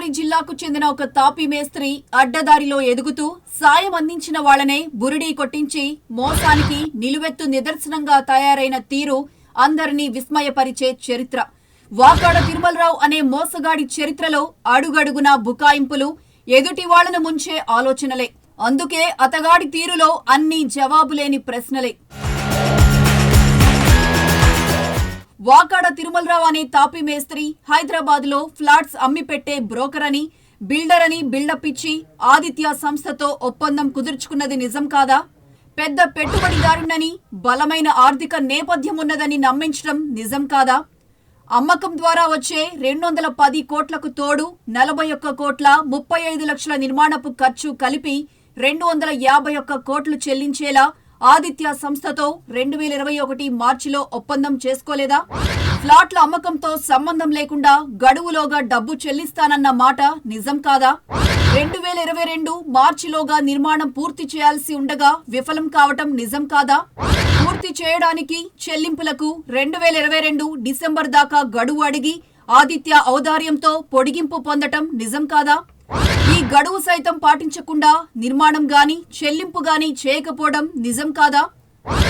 గోదావరి జిల్లాకు చెందిన ఒక తాపీ మేస్త్రి అడ్డదారిలో ఎదుగుతూ సాయం అందించిన వాళ్లనే బురిడీ కొట్టించి మోసానికి నిలువెత్తు నిదర్శనంగా తయారైన తీరు అందరినీ విస్మయపరిచే చరిత్ర. వాకాడ తిరుమలరావు అనే మోసగాడి చరిత్రలో అడుగడుగునా బుకాయింపులు, ఎదుటి వాళ్లను ముంచే ఆలోచనలే. అందుకే అతగాడి తీరులో అన్ని జవాబులేని ప్రశ్నలే. వాకాడ తిరుమలరావు అనే తాపీ మేస్త్రి హైదరాబాద్ లో ఫ్లాట్స్ అమ్మిపెట్టే బ్రోకర్ అని, బిల్డర్ అని బిల్డప్ ఇచ్చి ఆదిత్య సంస్థతో ఒప్పందం కుదుర్చుకున్నది నిజం కాదా? పెద్ద పెట్టుబడిదారునని, బలమైన ఆర్థిక నేపథ్యం ఉన్నదని నమ్మించడం నిజం కాదా? అమ్మకం ద్వారా వచ్చే 210 కోట్లకు తోడు 41 కోట్ల 35 లక్షల నిర్మాణపు ఖర్చు కలిపి 251 కోట్లు చెల్లించేలా ఆదిత్య సంస్థతో 2021 మార్చిలో ఒప్పందం చేసుకోలేదా? ఫ్లాట్ల అమ్మకంతో సంబంధం లేకుండా గడువులోగా డబ్బు చెల్లిస్తానన్న మాట నిజం కాదా? 2022 మార్చిలోగా నిర్మాణం పూర్తి చేయాల్సి ఉండగా విఫలం కావటం నిజం కాదా? పూర్తి చేయడానికి చెల్లింపులకు 2022 డిసెంబర్ దాకా గడువు అడిగి ఆదిత్య ఔదార్యంతో పొడిగింపు పొందటం నిజం కాదా? ఈ గడువు సైతం పాటించకుండా నిర్మాణం గాని చెల్లింపు గాని చేయకపోవడం నిజం కాదా?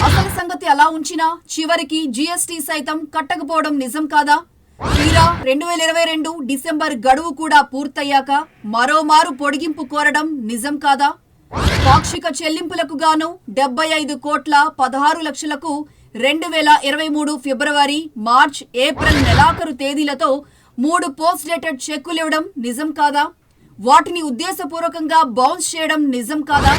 అసలు సంగతి అలా ఉంచినా చివరికి జీఎస్టీ సైతం కట్టకపోవడం నిజం కాదా? తీరా 2022 డిసెంబర్ గడువు కూడా పూర్తయ్యాక మరోమారు పొడిగింపు కోరడం నిజం కాదా? పాక్షిక చెల్లింపులకు గాను 75 కోట్ల 16 లక్షలకు 2023 ఫిబ్రవరి, మార్చ్, ఏప్రిల్ నెలాఖరు తేదీలతో 3 పోస్ట్ డేటెడ్ చెక్కులు ఇవ్వడం నిజం కాదా? వాటిని ఉద్దేశపూర్వకంగా బౌన్స్ చేయడం నిజం కాదా?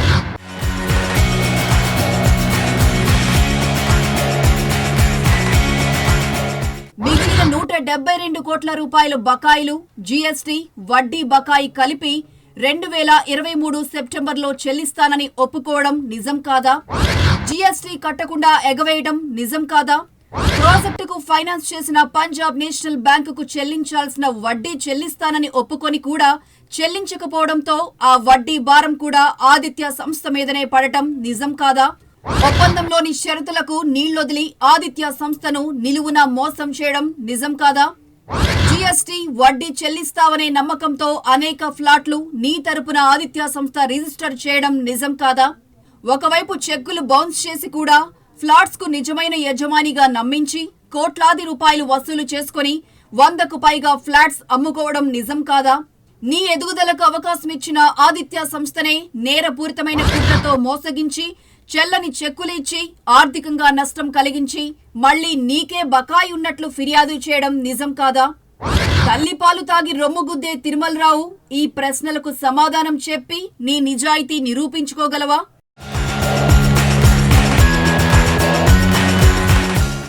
మిగిలిన 172 కోట్ల రూపాయల బకాయిలు, జీఎస్టీ, వడ్డీ బకాయి కలిపి 2023 సెప్టెంబర్లో చెల్లిస్తానని ఒప్పుకోవడం నిజం కాదా? జీఎస్టీ కట్టకుండా ఎగవేయడం నిజం కాదా? ప్రాజెక్టుకు ఫైనాన్స్ చేసిన పంజాబ్ నేషనల్ బ్యాంకుకు చెల్లించాల్సిన వడ్డీ చెల్లిస్తానని ఒప్పుకొని కూడా చెల్లించకపోవడంతో ఆ వడ్డీ భారం కూడా ఆదిత్య సంస్థ మీదనే పడటం నిజం కాదా? ఒప్పందంలోని షరతులకు నీళ్లొదిలి ఆదిత్య సంస్థను నిలువునా మోసం చేయడం నిజం కాదా? జీఎస్టీ, వడ్డీ చెల్లిస్తావనే నమ్మకంతో అనేక ఫ్లాట్లు నీ తరపున ఆదిత్య సంస్థ రిజిస్టర్ చేయడం నిజం కాదా? ఒకవైపు చెక్కులు బౌన్స్ చేసి కూడా ఫ్లాట్స్ కు నిజమైన యజమానిగా నమ్మించి కోట్లాది రూపాయలు వసూలు చేసుకుని 100కు పైగా ఫ్లాట్స్ అమ్ముకోవడం నిజం కాదా? నీ ఎదుగుదలకు అవకాశం ఇచ్చిన ఆదిత్య సంస్థనే నేరపూరితమైన కుట్రతో మోసగించి చెల్లని చెక్కులు ఇచ్చి ఆర్థికంగా నష్టం కలిగించి మళ్లీ నీకే బకాయి ఉన్నట్లు ఫిర్యాదు చేయడం నిజం కాదా? తల్లిపాలు తాగి రొమ్ముగుద్దే తిరుమలరావు, ఈ ప్రశ్నలకు సమాధానం చెప్పి నీ నిజాయితీ నిరూపించుకోగలవా?